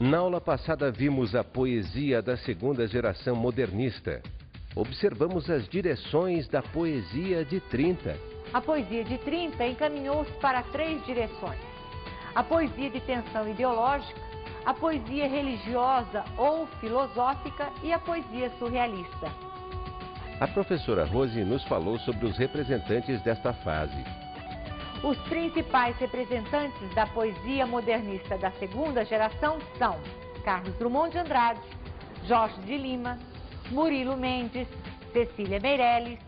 Na aula passada vimos a poesia da segunda geração modernista. Observamos as direções da poesia de 30. A poesia de 30 encaminhou-se para 3 direções. A poesia de tensão ideológica, a poesia religiosa ou filosófica e a poesia surrealista. A professora Rose nos falou sobre os representantes desta fase. Os principais representantes da poesia modernista da segunda geração são Carlos Drummond de Andrade, Jorge de Lima, Murilo Mendes, Cecília Meirelles,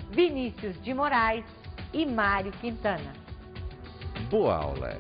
Vinícius de Moraes e Mário Quintana. Boa aula!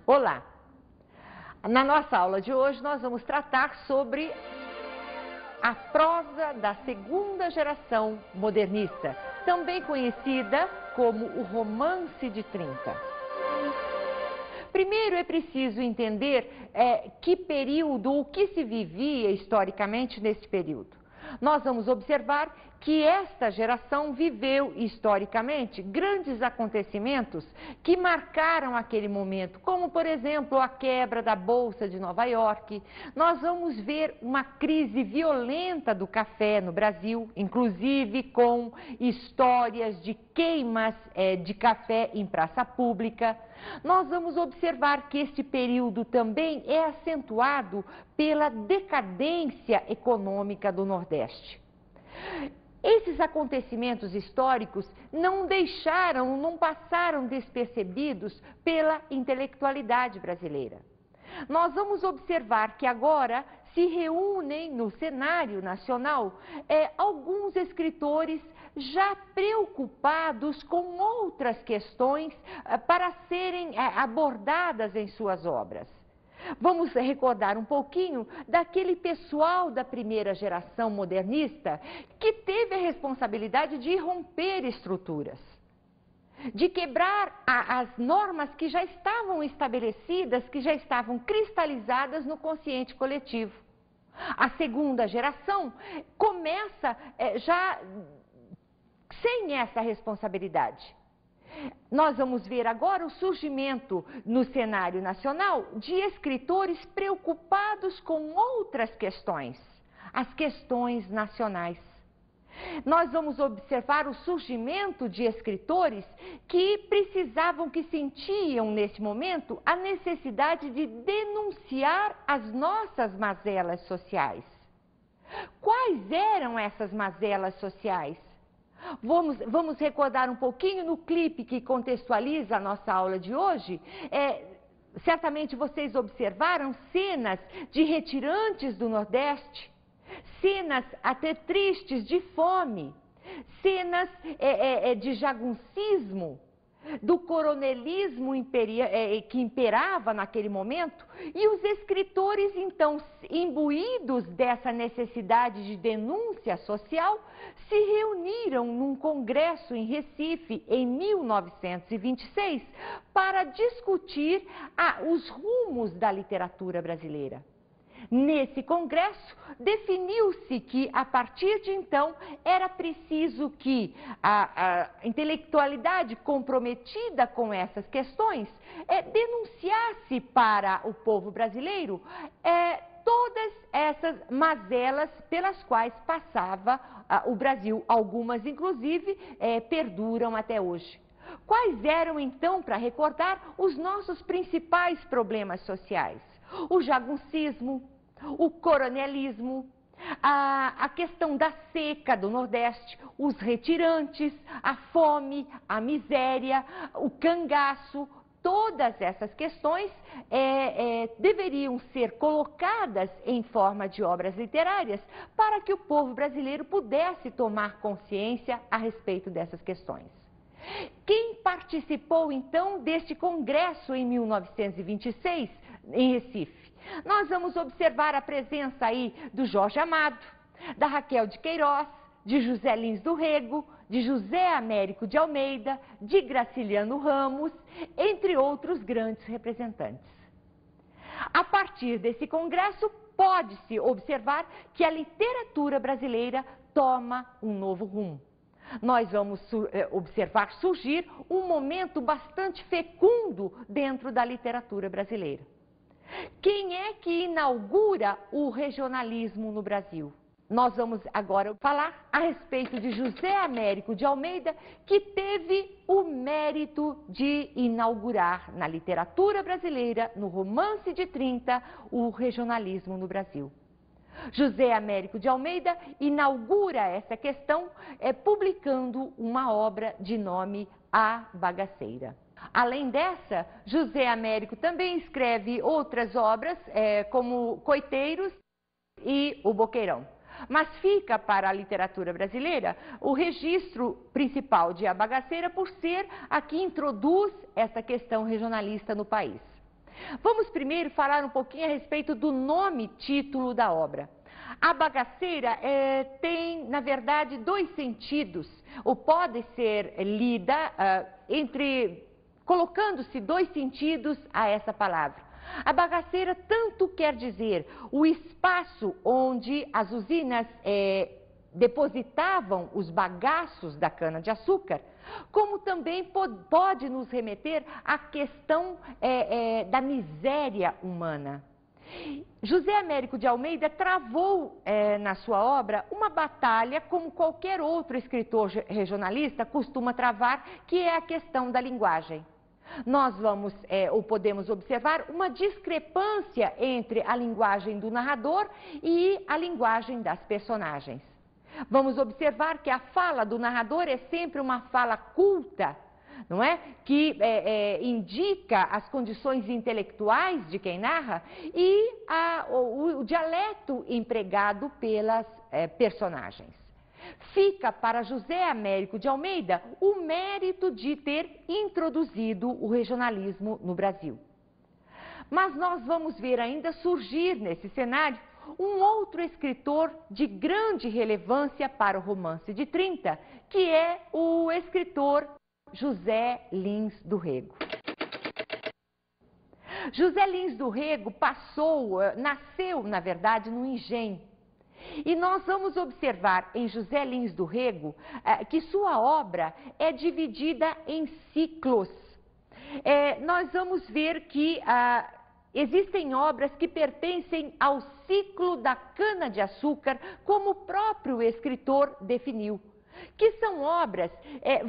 Olá! Na nossa aula de hoje nós vamos tratar sobre a prosa da segunda geração modernista, também conhecida como o romance de 30. Primeiro é preciso entender que período, o que se vivia historicamente nesse período. Nós vamos observar que esta geração viveu historicamente grandes acontecimentos que marcaram aquele momento, como por exemplo a quebra da Bolsa de Nova York. Nós vamos ver uma crise violenta do café no Brasil, inclusive com histórias de queimas de café em praça pública. Nós vamos observar que este período também é acentuado pela decadência econômica do Nordeste. Esses acontecimentos históricos não passaram despercebidos pela intelectualidade brasileira. Nós vamos observar que agora se reúnem no cenário nacional alguns escritores já preocupados com outras questões para serem abordadas em suas obras. Vamos recordar um pouquinho daquele pessoal da primeira geração modernista que teve a responsabilidade de romper estruturas, de quebrar as normas que já estavam estabelecidas, que já estavam cristalizadas no consciente coletivo. A segunda geração começa já sem essa responsabilidade. Nós vamos ver agora o surgimento no cenário nacional de escritores preocupados com outras questões, as questões nacionais. Nós vamos observar o surgimento de escritores que precisavam, que sentiam nesse momento a necessidade de denunciar as nossas mazelas sociais. Quais eram essas mazelas sociais? Vamos recordar um pouquinho no clipe que contextualiza a nossa aula de hoje. Certamente vocês observaram cenas de retirantes do Nordeste, cenas até tristes de fome, cenas de jagunçismo, do coronelismo que imperava naquele momento, e os escritores, então, imbuídos dessa necessidade de denúncia social, se reuniram num congresso em Recife, em 1926, para discutir os rumos da literatura brasileira. Nesse congresso, definiu-se que, a partir de então, era preciso que a intelectualidade comprometida com essas questões denunciasse para o povo brasileiro todas essas mazelas pelas quais passava o Brasil. Algumas, inclusive, perduram até hoje. Quais eram, então, para recordar, os nossos principais problemas sociais? O jagunçismo, o coronelismo, a questão da seca do Nordeste, os retirantes, a fome, a miséria, o cangaço. Todas essas questões deveriam ser colocadas em forma de obras literárias para que o povo brasileiro pudesse tomar consciência a respeito dessas questões. Quem participou, então, deste congresso em 1926, em Recife? Nós vamos observar a presença aí do Jorge Amado, da Raquel de Queiroz, de José Lins do Rego, de José Américo de Almeida, de Graciliano Ramos, entre outros grandes representantes. A partir desse congresso, pode-se observar que a literatura brasileira toma um novo rumo. Nós vamos observar surgir um momento bastante fecundo dentro da literatura brasileira. Quem é que inaugura o regionalismo no Brasil? Nós vamos agora falar a respeito de José Américo de Almeida, que teve o mérito de inaugurar na literatura brasileira, no Romance de 30, o regionalismo no Brasil. José Américo de Almeida inaugura essa questão publicando uma obra de nome A Bagaceira. Além dessa, José Américo também escreve outras obras, como Coiteiros e O Boqueirão. Mas fica para a literatura brasileira o registro principal de A Bagaceira por ser a que introduz essa questão regionalista no país. Vamos primeiro falar um pouquinho a respeito do nome título da obra. A Bagaceira tem, na verdade, dois sentidos, ou pode ser lida colocando-se dois sentidos a essa palavra. A bagaceira tanto quer dizer o espaço onde as usinas depositavam os bagaços da cana-de-açúcar, como também pode nos remeter à questão da miséria humana. José Américo de Almeida travou na sua obra uma batalha como qualquer outro escritor regionalista costuma travar, que é a questão da linguagem. Nós vamos, ou podemos observar, uma discrepância entre a linguagem do narrador e a linguagem das personagens. Vamos observar que a fala do narrador é sempre uma fala culta, não é? Que indica as condições intelectuais de quem narra e o dialeto empregado pelas personagens. Fica para José Américo de Almeida o mérito de ter introduzido o regionalismo no Brasil. Mas nós vamos ver ainda surgir nesse cenário um outro escritor de grande relevância para o Romance de 30, que é o escritor José Lins do Rego. José Lins do Rego nasceu, na verdade, no Engenho. E nós vamos observar em José Lins do Rego que sua obra é dividida em ciclos. Nós vamos ver que existem obras que pertencem ao ciclo da cana-de-açúcar, como o próprio escritor definiu, que são obras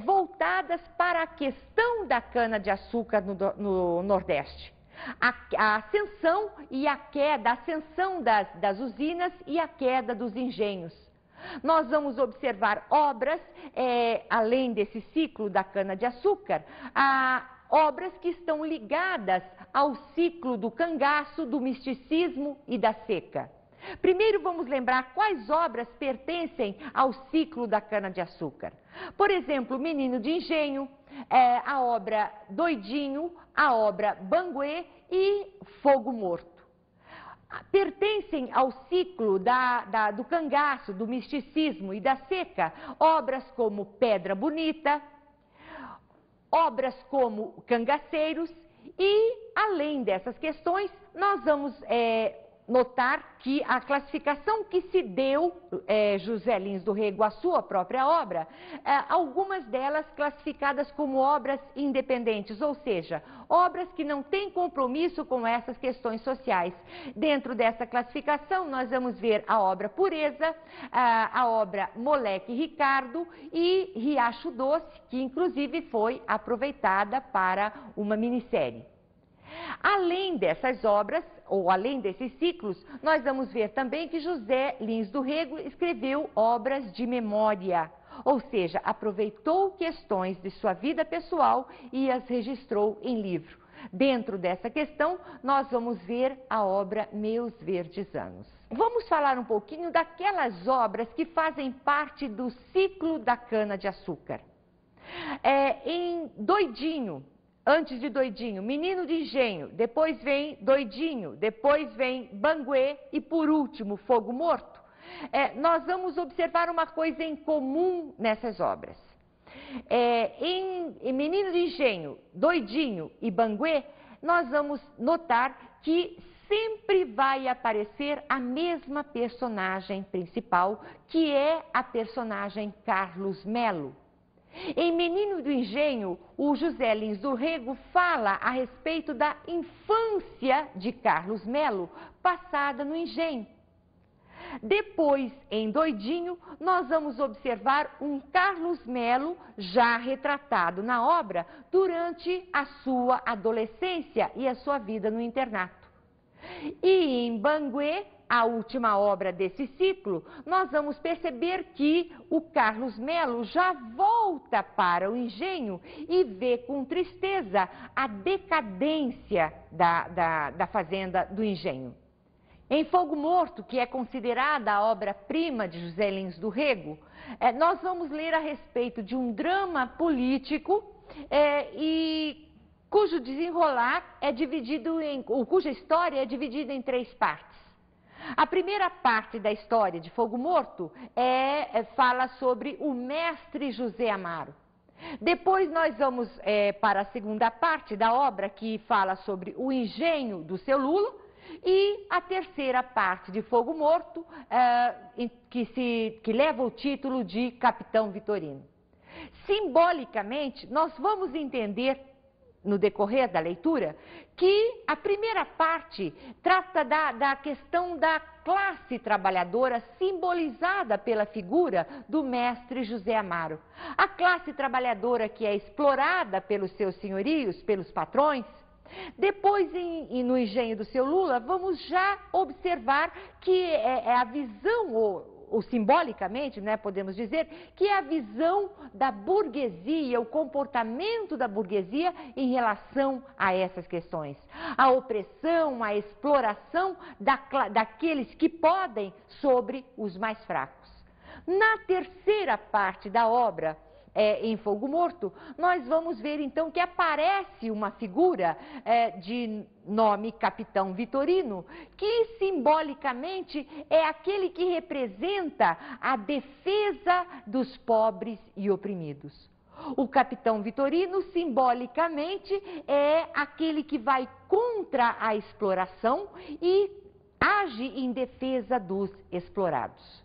voltadas para a questão da cana-de-açúcar no Nordeste. A ascensão e a queda, a ascensão das usinas e a queda dos engenhos. Nós vamos observar obras, além desse ciclo da cana-de-açúcar, obras que estão ligadas ao ciclo do cangaço, do misticismo e da seca. Primeiro vamos lembrar quais obras pertencem ao ciclo da cana-de-açúcar. Por exemplo, Menino de Engenho, a obra Doidinho, a obra Banguê e Fogo Morto. Pertencem ao ciclo do cangaço, do misticismo e da seca, obras como Pedra Bonita, obras como Cangaceiros e, além dessas questões, nós vamos notar que a classificação que se deu, José Lins do Rego, a sua própria obra, algumas delas classificadas como obras independentes, ou seja, obras que não têm compromisso com essas questões sociais. Dentro dessa classificação, nós vamos ver a obra Pureza, a obra Moleque Ricardo e Riacho Doce, que inclusive foi aproveitada para uma minissérie. Além dessas obras, ou além desses ciclos, nós vamos ver também que José Lins do Rego escreveu obras de memória, ou seja, aproveitou questões de sua vida pessoal e as registrou em livro. Dentro dessa questão, nós vamos ver a obra Meus Verdes Anos. Vamos falar um pouquinho daquelas obras que fazem parte do ciclo da cana-de-açúcar. Em Doidinho, antes de Doidinho, Menino de Engenho, depois vem Doidinho, depois vem Banguê e, por último, Fogo Morto. Nós vamos observar uma coisa em comum nessas obras. Em Menino de Engenho, Doidinho e Banguê, nós vamos notar que sempre vai aparecer a mesma personagem principal, que é a personagem Carlos Melo. Em Menino do Engenho, o José Lins do Rego fala a respeito da infância de Carlos Melo, passada no engenho. Depois, em Doidinho, nós vamos observar um Carlos Melo já retratado na obra durante a sua adolescência e a sua vida no internato. E em Banguê, a última obra desse ciclo, nós vamos perceber que o Carlos Melo já volta para o engenho e vê com tristeza a decadência da fazenda do engenho. Em Fogo Morto, que é considerada a obra-prima de José Lins do Rego, nós vamos ler a respeito de um drama político cujo desenrolar é dividido cuja história é dividida em 3 partes. A primeira parte da história de Fogo Morto fala sobre o mestre José Amaro. Depois nós vamos para a segunda parte da obra, que fala sobre o engenho do seu Lula, e a terceira parte de Fogo Morto, que leva o título de Capitão Vitorino. Simbolicamente, nós vamos entender, no decorrer da leitura, que a primeira parte trata da questão da classe trabalhadora simbolizada pela figura do mestre José Amaro. A classe trabalhadora que é explorada pelos seus senhorios, pelos patrões. Depois, no engenho do seu Lula, vamos já observar que é a visão, ou simbolicamente, né, podemos dizer, que é a visão da burguesia, o comportamento da burguesia em relação a essas questões. A opressão, a exploração daqueles que podem sobre os mais fracos. Na terceira parte da obra, em Fogo Morto, nós vamos ver então que aparece uma figura de nome Capitão Vitorino, que simbolicamente é aquele que representa a defesa dos pobres e oprimidos. O Capitão Vitorino, simbolicamente, é aquele que vai contra a exploração e age em defesa dos explorados.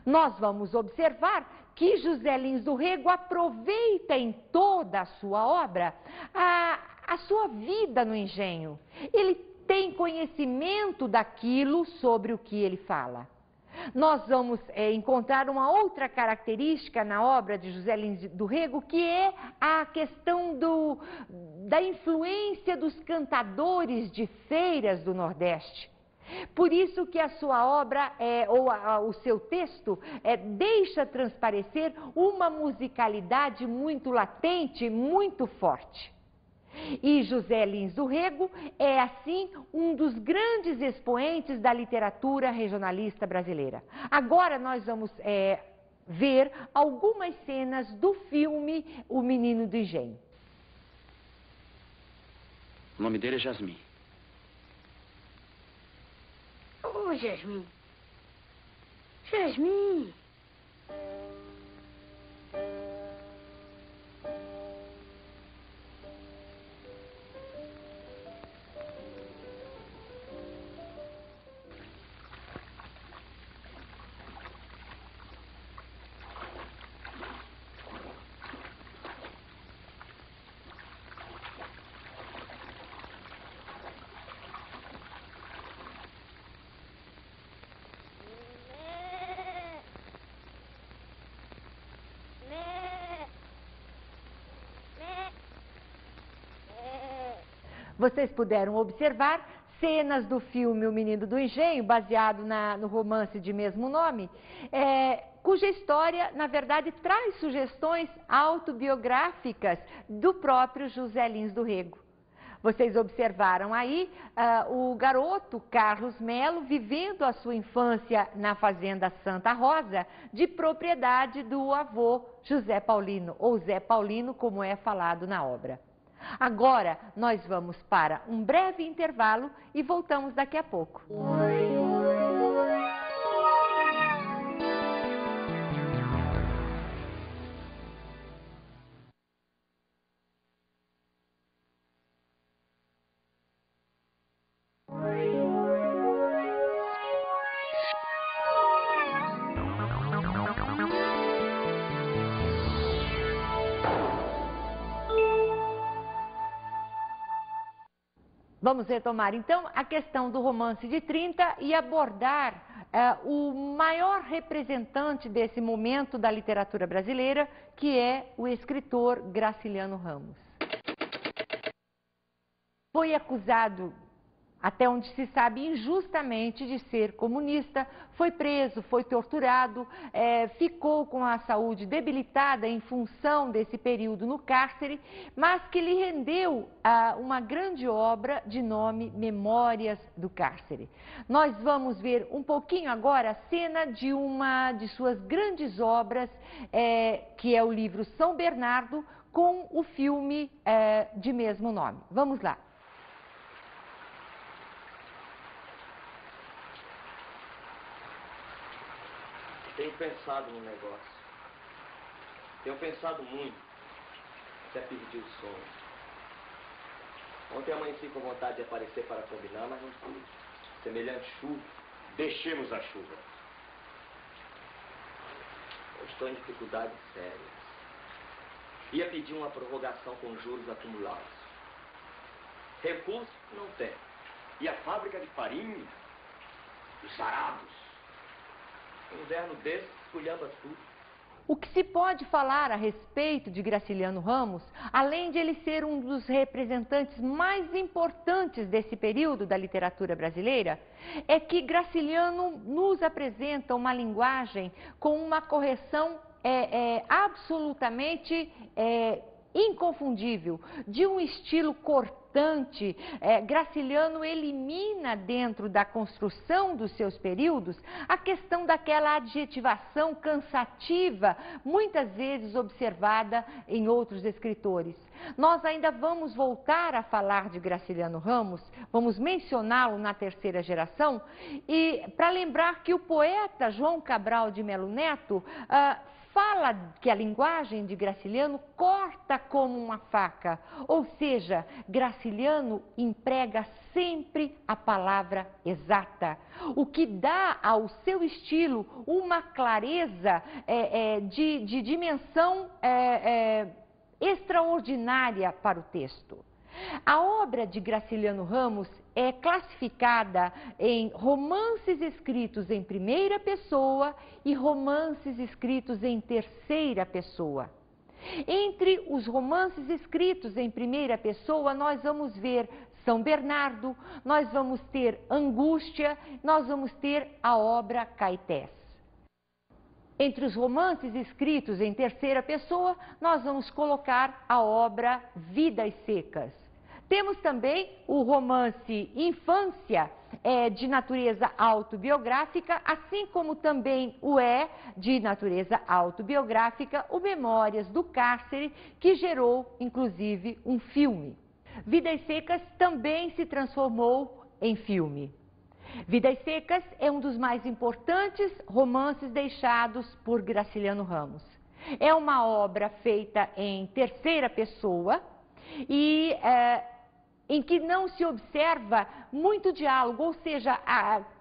Nós vamos observar que José Lins do Rego aproveita em toda a sua obra a sua vida no engenho. Ele tem conhecimento daquilo sobre o que ele fala. Nós vamos encontrar uma outra característica na obra de José Lins do Rego, que é a questão da influência dos cantadores de feiras do Nordeste. Por isso que a sua obra, o seu texto, deixa transparecer uma musicalidade muito latente, muito forte. E José Lins do Rego é, assim, um dos grandes expoentes da literatura regionalista brasileira. Agora nós vamos ver algumas cenas do filme O Menino do Engenho. O nome dele é Jasmim. Ô, Jasmim. Jasmim. Vocês puderam observar cenas do filme O Menino do Engenho, baseado no romance de mesmo nome, cuja história, na verdade, traz sugestões autobiográficas do próprio José Lins do Rego. Vocês observaram aí o garoto Carlos Melo vivendo a sua infância na fazenda Santa Rosa, de propriedade do avô José Paulino, ou Zé Paulino, como é falado na obra. Agora nós vamos para um breve intervalo e voltamos daqui a pouco. Vamos retomar, então, a questão do romance de 30 e abordar o maior representante desse momento da literatura brasileira, que é o escritor Graciliano Ramos. Foi acusado, até onde se sabe, injustamente de ser comunista, foi preso, foi torturado, ficou com a saúde debilitada em função desse período no cárcere, mas que lhe rendeu uma grande obra de nome Memórias do Cárcere. Nós vamos ver um pouquinho agora a cena de uma de suas grandes obras, que é o livro São Bernardo, com o filme de mesmo nome. Vamos lá. Tenho pensado no negócio. Tenho pensado muito. Até perdi o sono. Ontem amanheci com vontade de aparecer para combinar, mas não pude. Semelhante chuva. Deixemos a chuva. Eu estou em dificuldades sérias. Ia pedir uma prorrogação com juros acumulados. Recurso não tem. E a fábrica de farinha? Os arados? Um inverno desse, esculhamba tudo. O que se pode falar a respeito de Graciliano Ramos, além de ele ser um dos representantes mais importantes desse período da literatura brasileira, é que Graciliano nos apresenta uma linguagem com uma correção absolutamente inconfundível, de um estilo cortante. Graciliano elimina dentro da construção dos seus períodos a questão daquela adjetivação cansativa, muitas vezes observada em outros escritores. Nós ainda vamos voltar a falar de Graciliano Ramos, vamos mencioná-lo na terceira geração, e para lembrar que o poeta João Cabral de Melo Neto fala que a linguagem de Graciliano corta como uma faca, ou seja, Graciliano emprega sempre a palavra exata, o que dá ao seu estilo uma clareza de dimensão extraordinária para o texto. A obra de Graciliano Ramos é classificada em romances escritos em primeira pessoa e romances escritos em terceira pessoa. Entre os romances escritos em primeira pessoa, nós vamos ver São Bernardo, nós vamos ter Angústia, nós vamos ter a obra Caetés. Entre os romances escritos em terceira pessoa, nós vamos colocar a obra Vidas Secas. Temos também o romance Infância, de natureza autobiográfica, assim como também de natureza autobiográfica, o Memórias do Cárcere, que gerou, inclusive, um filme. Vidas Secas também se transformou em filme. Vidas Secas é um dos mais importantes romances deixados por Graciliano Ramos. É uma obra feita em terceira pessoa e em que não se observa muito diálogo, ou seja,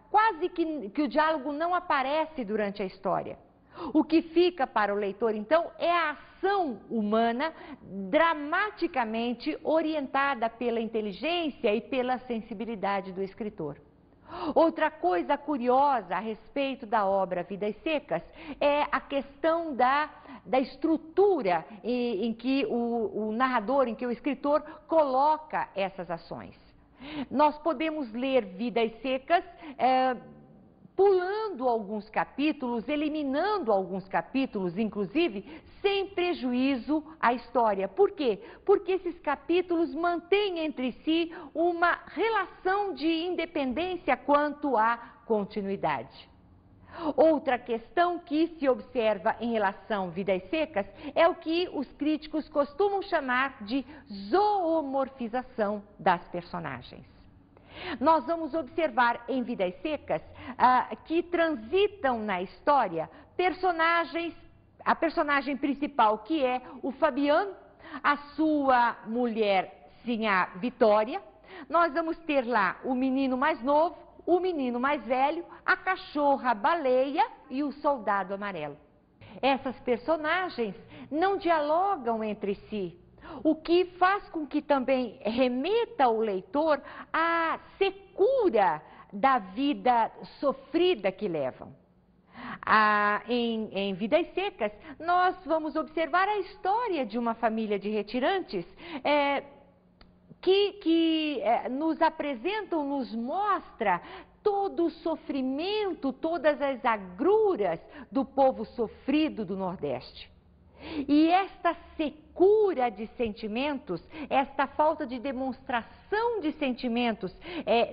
quase que o diálogo não aparece durante a história. O que fica para o leitor, então, é a ação humana dramaticamente orientada pela inteligência e pela sensibilidade do escritor. Outra coisa curiosa a respeito da obra Vidas Secas é a questão da estrutura em que o narrador, em que o escritor coloca essas ações. Nós podemos ler Vidas Secas pulando alguns capítulos, eliminando alguns capítulos, inclusive, sem prejuízo à história. Por quê? Porque esses capítulos mantêm entre si uma relação de independência quanto à continuidade. Outra questão que se observa em relação a Vidas Secas é o que os críticos costumam chamar de zoomorfização das personagens. Nós vamos observar em Vidas Secas que transitam na história personagens, a personagem principal, que é o Fabiano, a sua mulher, Sinhá Vitória. Nós vamos ter lá o menino mais novo, o menino mais velho, a cachorra baleia e o soldado amarelo. Essas personagens não dialogam entre si, o que faz com que também remeta o leitor à secura da vida sofrida que levam. Em Vidas Secas, nós vamos observar a história de uma família de retirantes que nos apresentam, nos mostra todo o sofrimento, todas as agruras do povo sofrido do Nordeste. E esta secura de sentimentos, esta falta de demonstração de sentimentos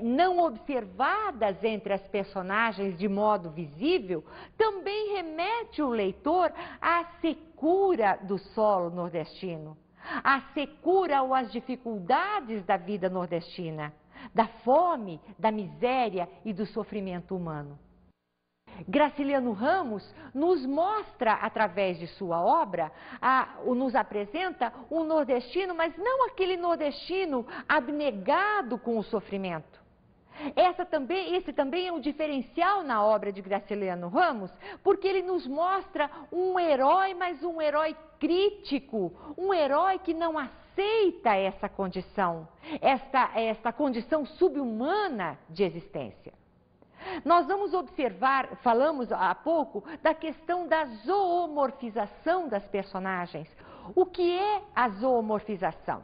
não observadas entre as personagens de modo visível, também remete o leitor à secura do solo nordestino, à secura ou às dificuldades da vida nordestina, da fome, da miséria e do sofrimento humano. Graciliano Ramos nos mostra, através de sua obra, nos apresenta um nordestino, mas não aquele nordestino abnegado com o sofrimento. Esse também é um diferencial na obra de Graciliano Ramos, porque ele nos mostra um herói, mas um herói crítico, um herói que não aceita essa condição, esta condição subhumana de existência. Nós vamos observar, falamos há pouco, da questão da zoomorfização das personagens. O que é a zoomorfização?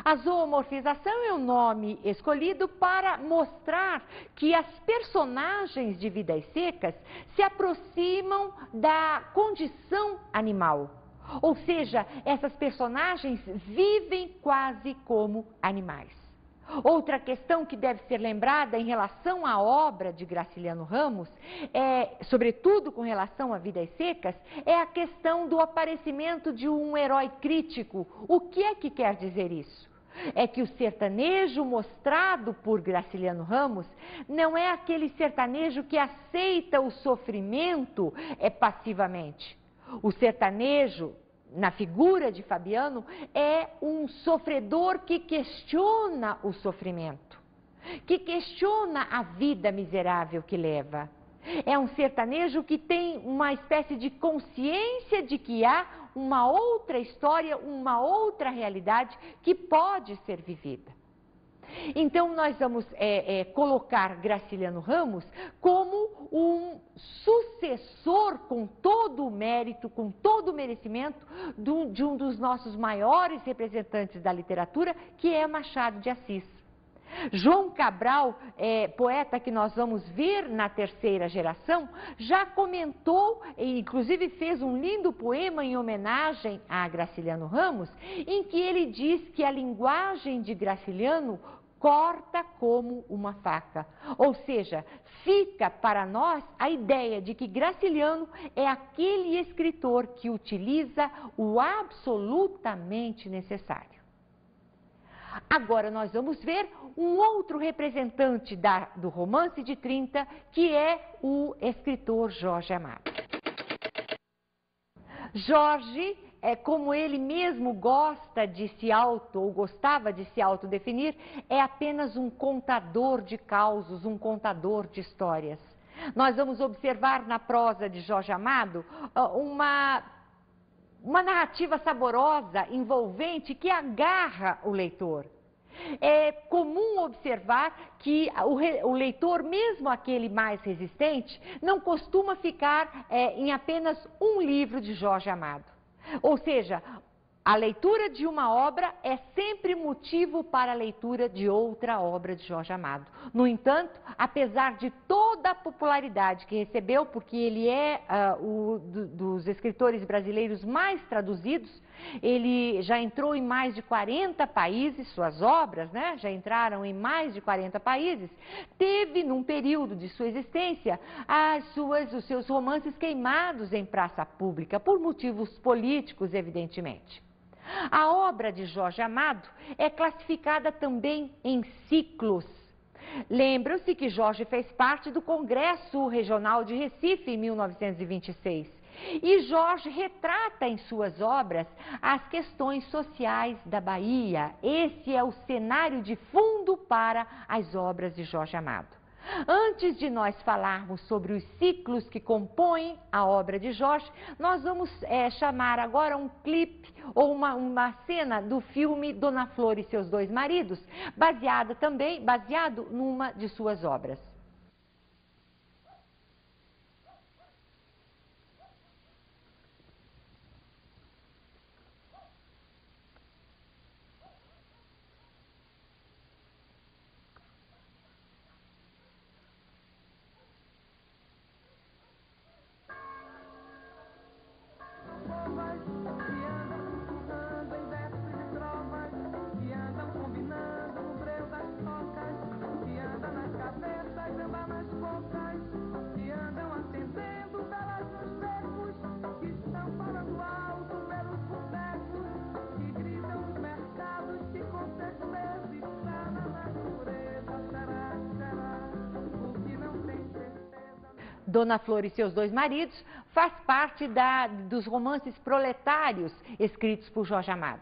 A zoomorfização é um nome escolhido para mostrar que as personagens de Vidas Secas se aproximam da condição animal. Ou seja, essas personagens vivem quase como animais. Outra questão que deve ser lembrada em relação à obra de Graciliano Ramos, sobretudo com relação a Vidas Secas, é a questão do aparecimento de um herói crítico. O que é que quer dizer isso? É que o sertanejo mostrado por Graciliano Ramos não é aquele sertanejo que aceita o sofrimento passivamente. O sertanejo, na figura de Fabiano, é um sofredor que questiona o sofrimento, que questiona a vida miserável que leva. É um sertanejo que tem uma espécie de consciência de que há uma outra história, uma outra realidade que pode ser vivida. Então, nós vamos colocar Graciliano Ramos como um sucessor com todo o mérito, com todo o merecimento de um dos nossos maiores representantes da literatura, que é Machado de Assis. João Cabral, poeta que nós vamos ver na terceira geração, já comentou, e inclusive fez um lindo poema em homenagem a Graciliano Ramos, em que ele diz que a linguagem de Graciliano corta como uma faca. Ou seja, fica para nós a ideia de que Graciliano é aquele escritor que utiliza o absolutamente necessário. Agora nós vamos ver um outro representante do romance de 30, que é o escritor Jorge Amado. Jorge, como ele mesmo gostava de se autodefinir, é apenas um contador de causos, um contador de histórias. Nós vamos observar na prosa de Jorge Amado uma narrativa saborosa, envolvente, que agarra o leitor. É comum observar que o leitor, mesmo aquele mais resistente, não costuma ficar em apenas um livro de Jorge Amado. Ou seja, a leitura de uma obra é sempre motivo para a leitura de outra obra de Jorge Amado. No entanto, apesar de toda a popularidade que recebeu, porque ele é dos escritores brasileiros mais traduzidos, ele já entrou em mais de 40 países, suas obras, né, já entraram em mais de 40 países, teve, num período de sua existência, os seus romances queimados em praça pública, por motivos políticos, evidentemente. A obra de Jorge Amado é classificada também em ciclos. Lembram-se que Jorge fez parte do Congresso Regional de Recife em 1926. E Jorge retrata em suas obras as questões sociais da Bahia. Esse é o cenário de fundo para as obras de Jorge Amado. Antes de nós falarmos sobre os ciclos que compõem a obra de Jorge, nós vamos chamar agora um clipe ou uma cena do filme Dona Flor e seus dois maridos, baseado numa de suas obras. Dona Flor e seus dois maridos faz parte dos romances proletários escritos por Jorge Amado.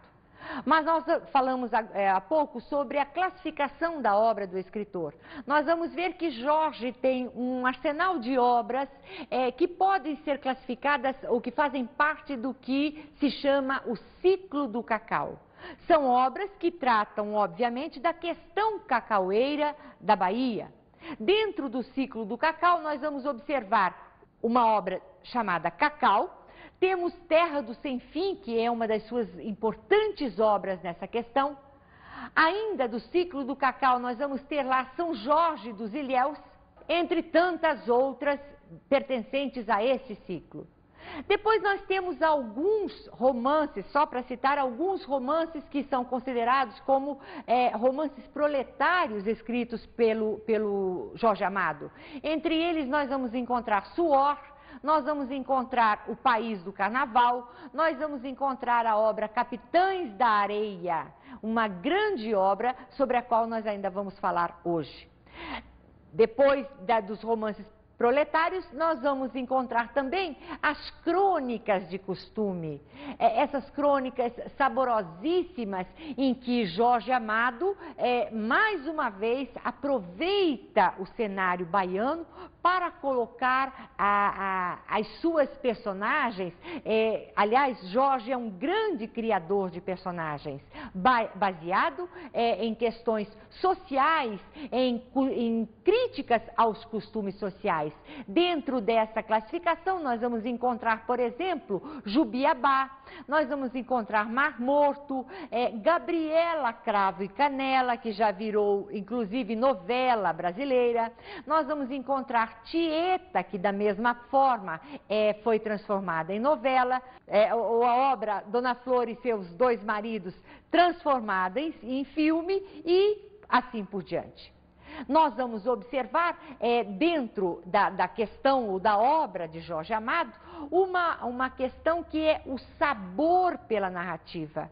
Mas nós falamos há pouco sobre a classificação da obra do escritor. Nós vamos ver que Jorge tem um arsenal de obras que podem ser classificadas ou que fazem parte do que se chama o ciclo do cacau. São obras que tratam, obviamente, da questão cacaueira da Bahia. Dentro do ciclo do cacau, nós vamos observar uma obra chamada Cacau. Temos Terra do Sem Fim, que é uma das suas importantes obras nessa questão. Ainda do ciclo do cacau, nós vamos ter lá São Jorge dos Ilhéus, entre tantas outras pertencentes a esse ciclo. Depois nós temos alguns romances, só para citar alguns romances que são considerados como romances proletários escritos pelo Jorge Amado. Entre eles nós vamos encontrar Suor, nós vamos encontrar O País do Carnaval, nós vamos encontrar a obra Capitães da Areia, uma grande obra sobre a qual nós ainda vamos falar hoje. Depois dos romances proletários, nós vamos encontrar também as crônicas de costume. Essas crônicas saborosíssimas em que Jorge Amado, mais uma vez, aproveita o cenário baiano para colocar as suas personagens. Aliás, Jorge é um grande criador de personagens, baseado em questões sociais, em críticas aos costumes sociais. Dentro dessa classificação, nós vamos encontrar, por exemplo, Jubiabá, nós vamos encontrar Mar Morto, Gabriela Cravo e Canela, que já virou, inclusive, novela brasileira. Nós vamos encontrar Tieta, que da mesma forma foi transformada em novela, ou a obra Dona Flor e seus dois maridos, transformada em filme, e assim por diante. Nós vamos observar, dentro da questão ou da obra de Jorge Amado, uma questão que é o sabor pela narrativa.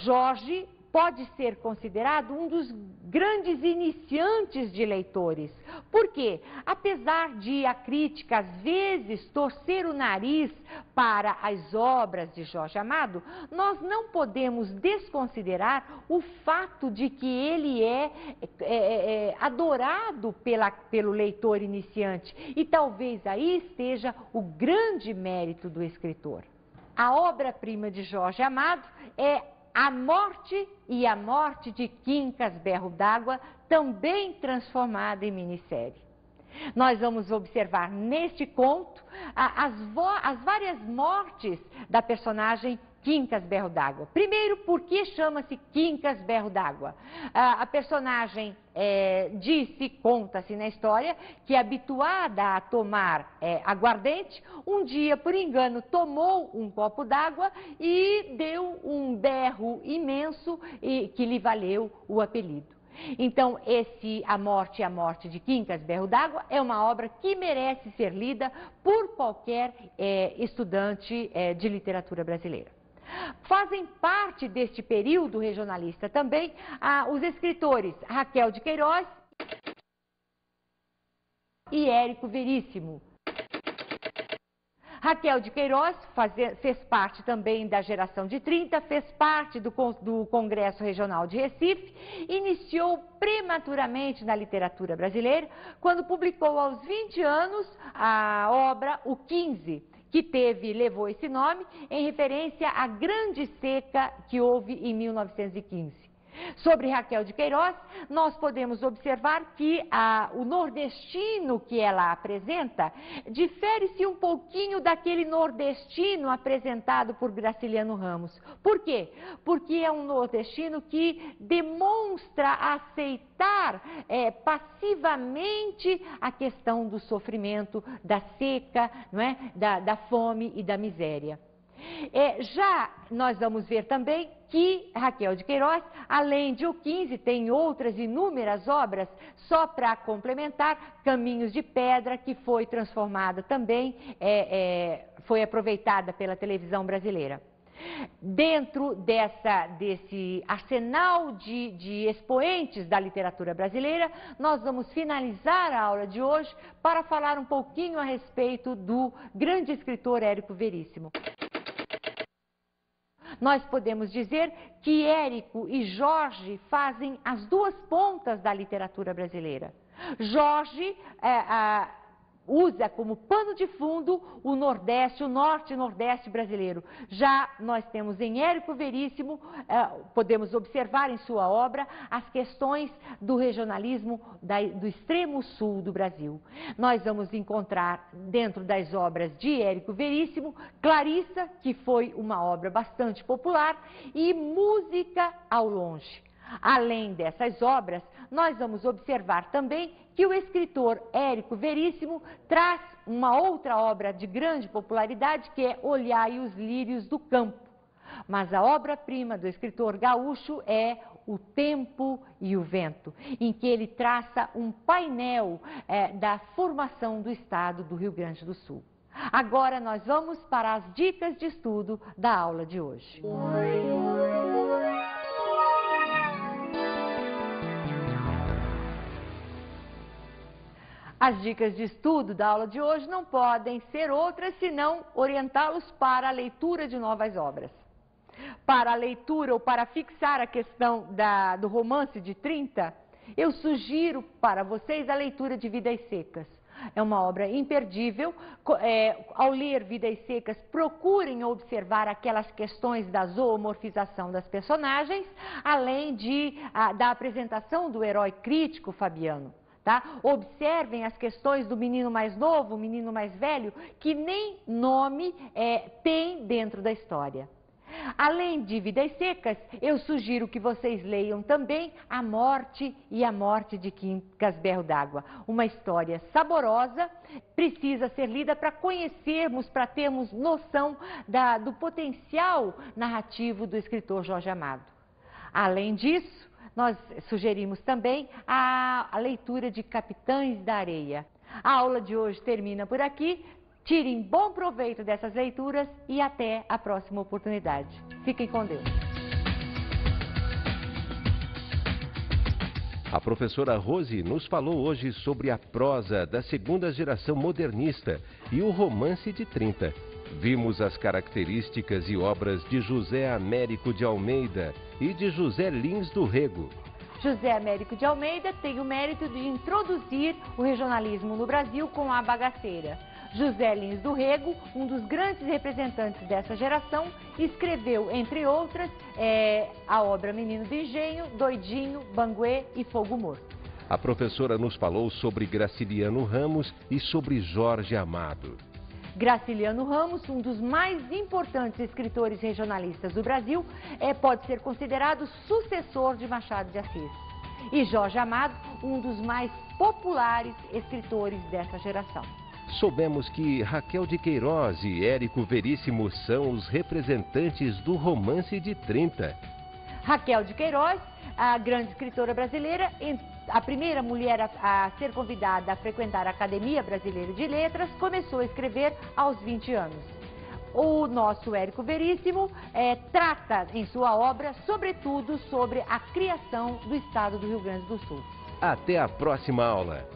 Jorge pode ser considerado um dos grandes iniciantes de leitores. Por quê? Apesar de a crítica, às vezes, torcer o nariz para as obras de Jorge Amado, nós não podemos desconsiderar o fato de que ele é adorado pelo leitor iniciante. E talvez aí esteja o grande mérito do escritor. A obra-prima de Jorge Amado é A Morte e a Morte de Quincas Berro d'Água, também transformada em minissérie. Nós vamos observar neste conto as várias mortes da personagem Quincas Berro d'Água. Primeiro, por que chama-se Quincas Berro d'Água? A personagem conta-se na história que, habituada a tomar aguardente, um dia, por engano, tomou um copo d'água e deu um berro imenso que lhe valeu o apelido. Então, A Morte e a Morte de Quincas Berro d'Água é uma obra que merece ser lida por qualquer estudante de literatura brasileira. Fazem parte deste período regionalista também os escritores Raquel de Queiroz e Érico Veríssimo. Raquel de Queiroz fez parte também da geração de 30, fez parte do Congresso Regional de Recife, iniciou prematuramente na literatura brasileira, quando publicou aos 20 anos a obra O 15, que levou esse nome em referência à grande seca que houve em 1915. Sobre Raquel de Queiroz, nós podemos observar que o nordestino que ela apresenta difere-se um pouquinho daquele nordestino apresentado por Graciliano Ramos. Por quê? Porque é um nordestino que demonstra aceitar passivamente a questão do sofrimento, da seca, não é? da fome e da miséria. Já nós vamos ver também que Raquel de Queiroz, além de O 15, tem outras inúmeras obras, só para complementar, Caminhos de Pedra, que foi transformada também, foi aproveitada pela televisão brasileira. Dentro desse arsenal de expoentes da literatura brasileira, nós vamos finalizar a aula de hoje para falar um pouquinho a respeito do grande escritor Érico Veríssimo. Nós podemos dizer que Érico e Jorge fazem as duas pontas da literatura brasileira. Jorge usa como pano de fundo o Nordeste, o Norte e Nordeste brasileiro. Já nós temos em Érico Veríssimo, podemos observar em sua obra as questões do regionalismo do extremo sul do Brasil. Nós vamos encontrar dentro das obras de Érico Veríssimo, Clarissa, que foi uma obra bastante popular, e Música ao Longe. Além dessas obras, nós vamos observar também que o escritor Érico Veríssimo traz uma outra obra de grande popularidade, que é Olhai os Lírios do Campo. Mas a obra-prima do escritor gaúcho é O Tempo e o Vento, em que ele traça um painel da formação do estado do Rio Grande do Sul. Agora nós vamos para as dicas de estudo da aula de hoje. As dicas de estudo da aula de hoje não podem ser outras senão orientá-los para a leitura de novas obras. Para a leitura ou para fixar a questão do romance de 30, eu sugiro para vocês a leitura de Vidas Secas. É uma obra imperdível. Ao ler Vidas Secas, procurem observar aquelas questões da zoomorfização das personagens, além da apresentação do herói crítico Fabiano. Tá? Observem as questões do menino mais novo, menino mais velho, que nem nome tem dentro da história. Além de Vidas Secas, eu sugiro que vocês leiam também A Morte e a Morte de Quincas Berro d'Água. Uma história saborosa, precisa ser lida para conhecermos, para termos noção do potencial narrativo do escritor Jorge Amado. Além disso, nós sugerimos também a leitura de Capitães da Areia. A aula de hoje termina por aqui. Tirem bom proveito dessas leituras e até a próxima oportunidade. Fiquem com Deus. A professora Rose nos falou hoje sobre a prosa da segunda geração modernista e o romance de 30. Vimos as características e obras de José Américo de Almeida e de José Lins do Rego. José Américo de Almeida tem o mérito de introduzir o regionalismo no Brasil com A Bagaceira. José Lins do Rego, um dos grandes representantes dessa geração, escreveu, entre outras, a obra Menino do Engenho, Doidinho, Banguê e Fogo Morto. A professora nos falou sobre Graciliano Ramos e sobre Jorge Amado. Graciliano Ramos, um dos mais importantes escritores regionalistas do Brasil, pode ser considerado sucessor de Machado de Assis. E Jorge Amado, um dos mais populares escritores dessa geração. Soubemos que Raquel de Queiroz e Érico Veríssimo são os representantes do romance de 30. Raquel de Queiroz, a grande escritora brasileira, a primeira mulher a ser convidada a frequentar a Academia Brasileira de Letras, começou a escrever aos 20 anos. O nosso Érico Veríssimo trata em sua obra, sobretudo, sobre a criação do estado do Rio Grande do Sul. Até a próxima aula!